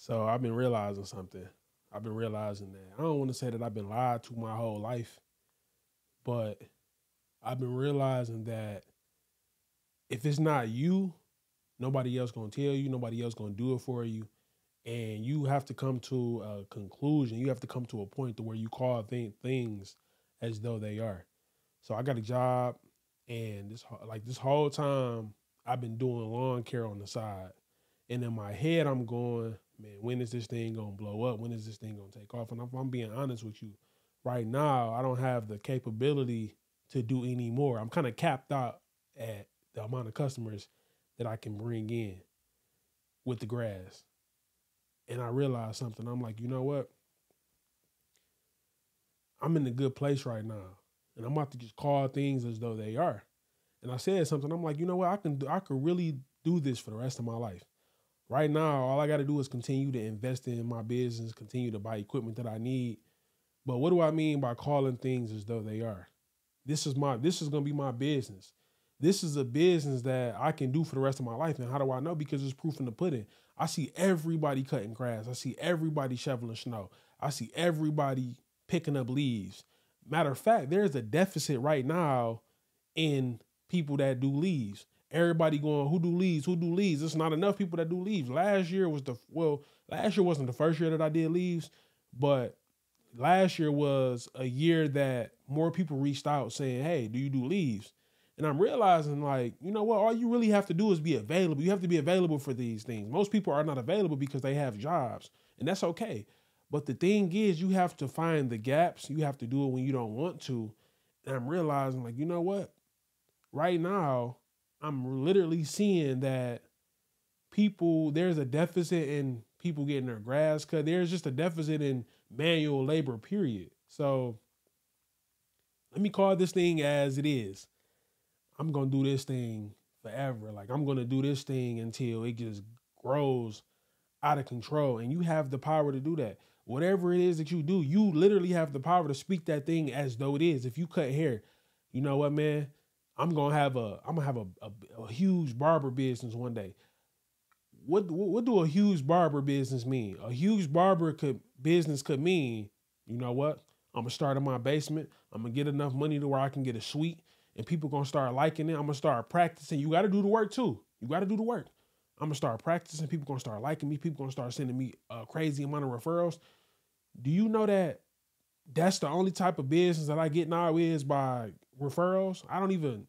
So I've been realizing something. I've been realizing that I don't want to say that I've been lied to my whole life, but I've been realizing that if it's not you, nobody else gonna tell you, nobody else gonna do it for you, and you have to come to a conclusion. You have to come to a point to where you call things as though they are. So I got a job, and this whole time I've been doing lawn care on the side, and in my head I'm going, man, when is this thing gonna blow up? When is this thing gonna take off? And if I'm being honest with you, right now I don't have the capability to do any more. I'm kind of capped out at the amount of customers that I can bring in with the grass. And I realized something. I'm like, you know what? I'm in a good place right now, and I'm about to just call things as though they are. And I said something. I'm like, you know what? I could really do this for the rest of my life. Right now, all I got to do is continue to invest in my business, continue to buy equipment that I need. But what do I mean by calling things as though they are? This is going to be my business. This is a business that I can do for the rest of my life. And how do I know? Because it's proof in the pudding. I see everybody cutting grass. I see everybody shoveling snow. I see everybody picking up leaves. Matter of fact, there's a deficit right now in people that do leaves. Everybody going, who do leaves? Who do leaves? There's not enough people that do leaves. Last year wasn't the first year that I did leaves, but last year was a year that more people reached out saying, hey, do you do leaves? And I'm realizing, like, you know what? All you really have to do is be available. You have to be available for these things. Most people are not available because they have jobs, and that's okay. But the thing is, you have to find the gaps. You have to do it when you don't want to. And I'm realizing, like, you know what? Right now, I'm literally seeing that there's a deficit in people getting their grass cut. There's just a deficit in manual labor, period. So let me call this thing as it is. I'm going to do this thing forever. Like, I'm going to do this thing until it just grows out of control. And you have the power to do that. Whatever it is that you do, you literally have the power to speak that thing as though it is. If you cut hair, you know what, man? I'm gonna have a huge barber business one day. What do a huge barber business mean? A huge business could mean, you know what? I'm gonna start in my basement. I'm gonna get enough money to where I can get a suite, and people gonna start liking it. I'm gonna start practicing. You got to do the work too. You got to do the work. I'm gonna start practicing. People gonna start liking me. People gonna start sending me a crazy amount of referrals. Do you know that that's the only type of business that I get now is by referrals? I don't even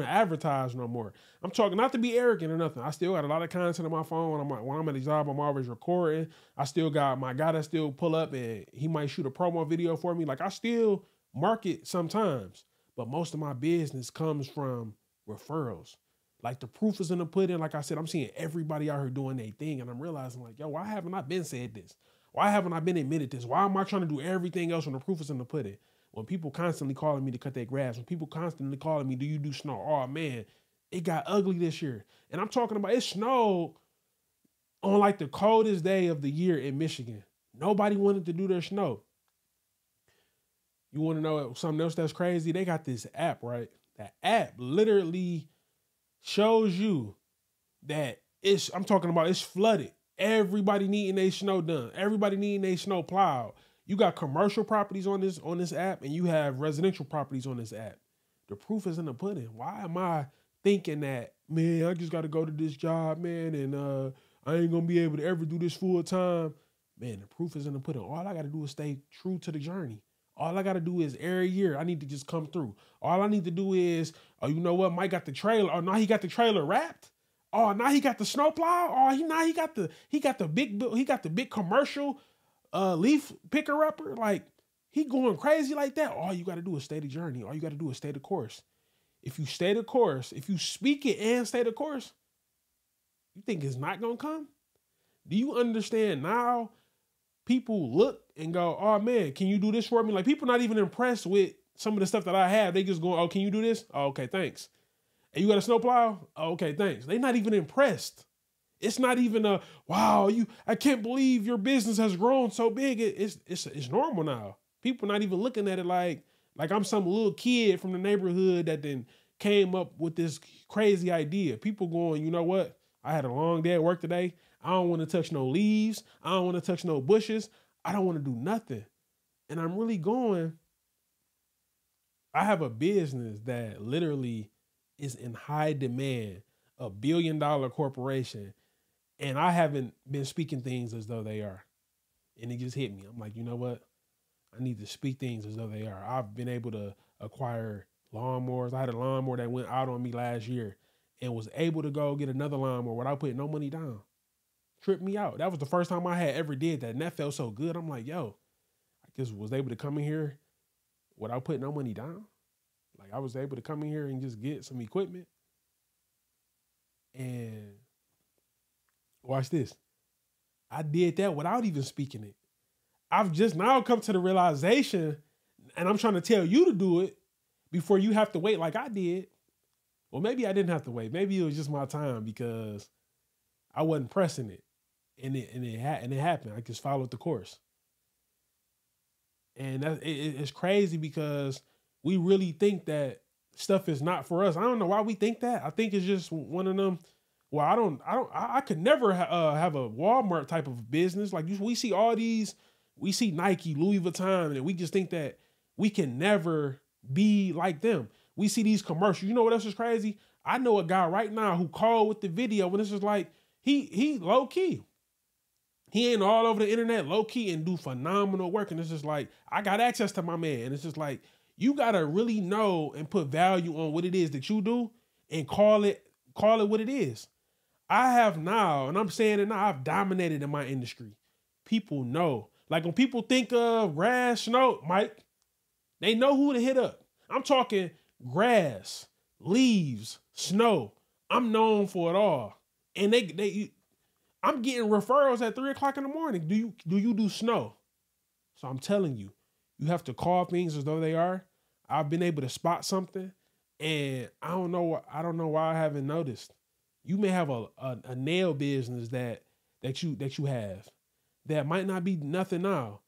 advertise no more. I'm talking not to be arrogant or nothing. I still got a lot of content on my phone. When I'm at a job, I'm always recording. I still got my guy that still pull up and he might shoot a promo video for me. Like, I still market sometimes, but most of my business comes from referrals. Like, the proof is in the pudding. Like I said, I'm seeing everybody out here doing their thing, and I'm realizing, like, yo, why haven't I been said this? Why haven't I been admitted this? Why am I trying to do everything else when the proof is in the pudding? When people constantly calling me to cut their grass, when people constantly calling me, do you do snow? Oh, man, it got ugly this year. And I'm talking about it snowed on like the coldest day of the year in Michigan. Nobody wanted to do their snow. You want to know something else that's crazy? They got this app, right? That app literally shows you that I'm talking about it's flooded. Everybody needing their snow done. Everybody needing their snow plowed. You got commercial properties on this app, and you have residential properties on this app. The proof is in the pudding. Why am I thinking that, man, I just got to go to this job, man, and I ain't going to be able to ever do this full time? Man, the proof is in the pudding. All I got to do is stay true to the journey. All I got to do is every year I need to just come through. All I need to do is, oh, you know what? Mike got the trailer. Oh, now he got the trailer wrapped. Oh, now he got the snowplow. Oh, he got the big commercial leaf picker upper. Like, he going crazy like that. All you got to do is stay the journey. All you got to do is stay the course. If you stay the course, if you speak it and stay the course, you think it's not gonna come? Do you understand now? People look and go, oh man, can you do this for me? Like, people not even impressed with some of the stuff that I have. They just go, oh, can you do this? Oh, okay, thanks. And you got a snowplow? Oh, okay, thanks. They're not even impressed. It's not even a, wow, I can't believe your business has grown so big. It's normal now. People not even looking at it like I'm some little kid from the neighborhood that then came up with this crazy idea. People going, you know what? I had a long day at work today. I don't want to touch no leaves. I don't want to touch no bushes. I don't want to do nothing. And I'm really going, I have a business that literally is in high demand, a $1 billion corporation. And I haven't been speaking things as though they are. And it just hit me. I'm like, you know what? I need to speak things as though they are. I've been able to acquire lawnmowers. I had a lawnmower that went out on me last year and was able to go get another lawnmower without putting no money down. Tripped me out. That was the first time I had ever did that. And that felt so good. I'm like, yo, I just was able to come in here without putting no money down. Like I was able to come in here and just get some equipment. And watch this. I did that without even speaking it. I've just now come to the realization, and I'm trying to tell you to do it before you have to wait like I did. Well, maybe I didn't have to wait. Maybe it was just my time because I wasn't pressing it. And it happened. I just followed the course. And it's crazy because we really think that stuff is not for us. I don't know why we think that. I think it's just one of them. Well, I could never have a Walmart type of business. Like we see all these, we see Nike, Louis Vuitton, and we just think that we can never be like them. We see these commercials. You know what else is crazy? I know a guy right now who called with the video when it's just like, he low key. He ain't all over the internet low key and do phenomenal work. And it's just like, I got access to my man. And it's just like, you got to really know and put value on what it is that you do and call it what it is. I have now, and I'm saying it now, I've dominated in my industry. People know. Like when people think of grass, snow, Mike, they know who to hit up. I'm talking grass, leaves, snow. I'm known for it all. And I'm getting referrals at 3:00 in the morning. Do you do snow? So I'm telling you, you have to call things as though they are. I've been able to spot something, and I don't know why I haven't noticed. You may have a nail business that you have that might not be nothing now,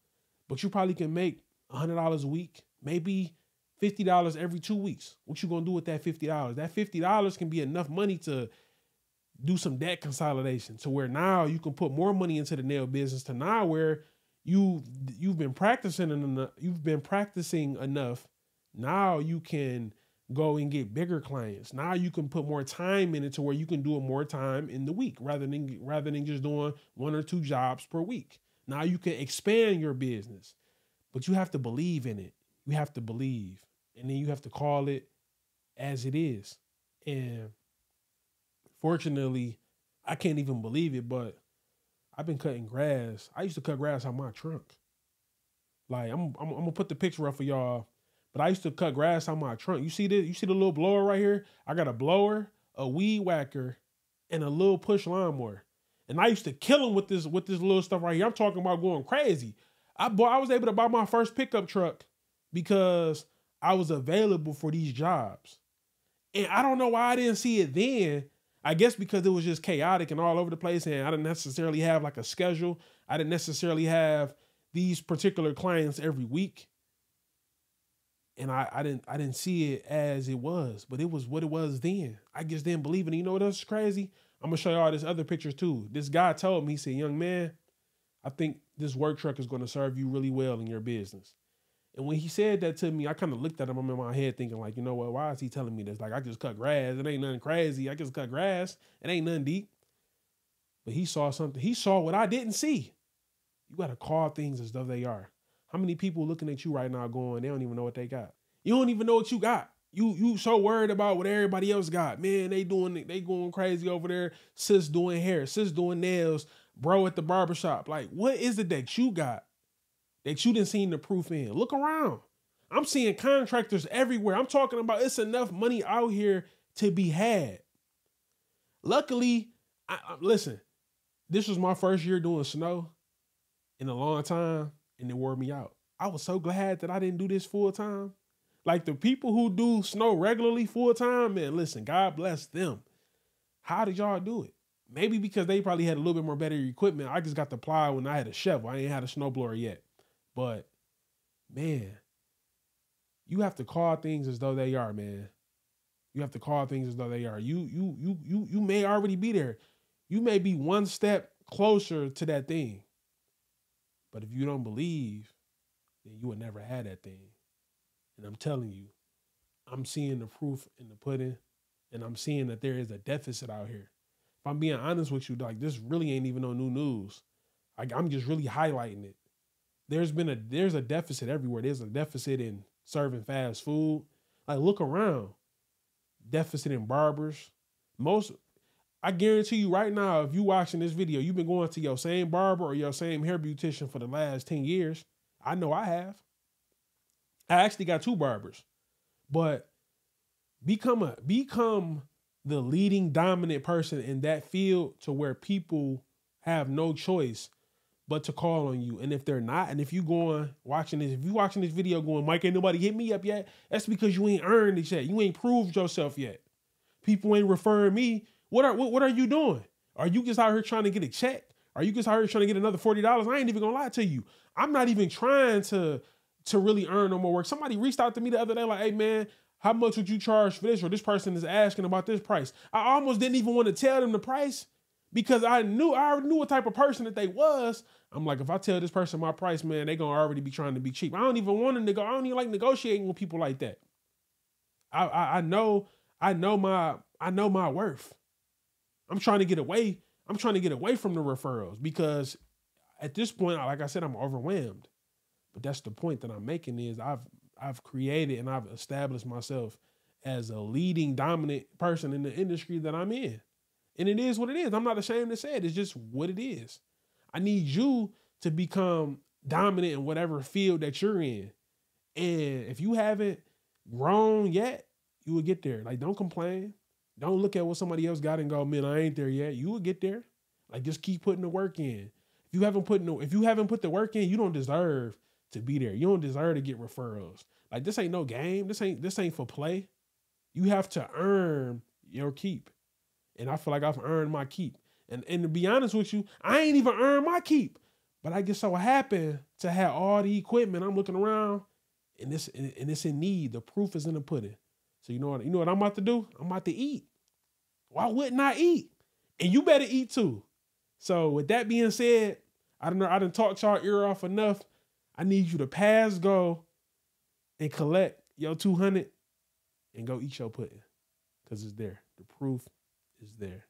but you probably can make $100 a week, maybe $50 every 2 weeks. What you gonna do with that $50? That $50 can be enough money to do some debt consolidation to where now you can put more money into the nail business to now where you've been practicing enough. Now you can go and get bigger clients. Now you can put more time in it to where you can do it more time in the week rather than just doing 1 or 2 jobs per week. Now you can expand your business, but you have to believe in it. You have to believe, and then you have to call it as it is. And fortunately, I can't even believe it, but I've been cutting grass. I used to cut grass on my trunk. Like I'm gonna put the picture up for y'all. But I used to cut grass on my trunk. You see this? You see the little blower right here? I got a blower, a weed whacker, and a little push lawnmower. And I used to kill them with this little stuff right here. I'm talking about going crazy. I was able to buy my first pickup truck because I was available for these jobs. And I don't know why I didn't see it then. I guess because it was just chaotic and all over the place, and I didn't necessarily have like a schedule. I didn't necessarily have these particular clients every week. And I didn't see it as it was, but it was what it was then. I just didn't believe it. And you know what else is crazy? I'm gonna show you all this other pictures too. This guy told me, he said, young man, I think this work truck is gonna serve you really well in your business. And when he said that to me, I kind of looked at him in my head thinking like, you know what, why is he telling me this? Like, I just cut grass. It ain't nothing crazy. I just cut grass. It ain't nothing deep. But he saw something. He saw what I didn't see. You got to call things as though they are. How many people looking at you right now going, they don't even know what they got. You don't even know what you got. You so worried about what everybody else got. Man, they going crazy over there. Sis doing hair, sis doing nails, bro at the barbershop. Like, what is it that you got that you didn't see the proof in? Look around. I'm seeing contractors everywhere. I'm talking about it's enough money out here to be had. Luckily, listen, this was my first year doing snow in a long time, and it wore me out. I was so glad that I didn't do this full time. Like the people who do snow regularly full time, man, listen, God bless them. How did y'all do it? Maybe because they probably had a little bit more better equipment. I just got the plow when I had a shovel. I ain't had a snowblower yet. But man, you have to call things as though they are, man. You have to call things as though they are. You may already be there. You may be one step closer to that thing. But if you don't believe, then you would never have that thing. And I'm telling you, I'm seeing the proof in the pudding, and I'm seeing that there is a deficit out here. If I'm being honest with you, like, this really ain't even no new news. I'm just really highlighting it. There's a deficit everywhere. There's a deficit in serving fast food. Like, look around. Deficit in barbers. I guarantee you right now, if you watching this video, you've been going to your same barber or your same hair beautician for the last 10 years. I know I have. I actually got 2 barbers. But become the leading dominant person in that field to where people have no choice but to call on you. And if they're not, and if you watching this video going, Mike, ain't nobody hit me up yet, that's because you ain't earned it yet. You ain't proved yourself yet. People ain't referring me. What are you doing? Are you just out here trying to get a check? Are you just out here trying to get another $40? I ain't even gonna lie to you. I'm not even trying to really earn no more work. Somebody reached out to me the other day like, hey man, how much would you charge for this? Or this person is asking about this price. I almost didn't even want to tell them the price because I already knew what type of person that they was. I'm like, if I tell this person my price, man, they gonna already be trying to be cheap. I don't even want to I don't even like negotiating with people like that. I know my worth. I'm trying to get away from the referrals because at this point, like I said, I'm overwhelmed. But that's the point that I'm making is I've created and I've established myself as a leading dominant person in the industry that I'm in. And it is what it is. I'm not ashamed to say it. It's just what it is. I need you to become dominant in whatever field that you're in. And if you haven't grown yet, you will get there. Like, don't complain. Don't look at what somebody else got and go, man, I ain't there yet. You will get there. Like, just keep putting the work in. If you haven't put the work in, you don't deserve to be there. You don't deserve to get referrals. Like, this ain't no game. This ain't for play. You have to earn your keep. And I feel like I've earned my keep. And to be honest with you, I ain't even earned my keep. But I just so happen to have all the equipment. I'm looking around and it's in need. The proof is in the pudding. So you know what I'm about to do? I'm about to eat. Why wouldn't I eat? And you better eat too. So with that being said, I done talked y'all ear off enough. I need you to pass go and collect your 200 and go eat your pudding. Because it's there. The proof is there.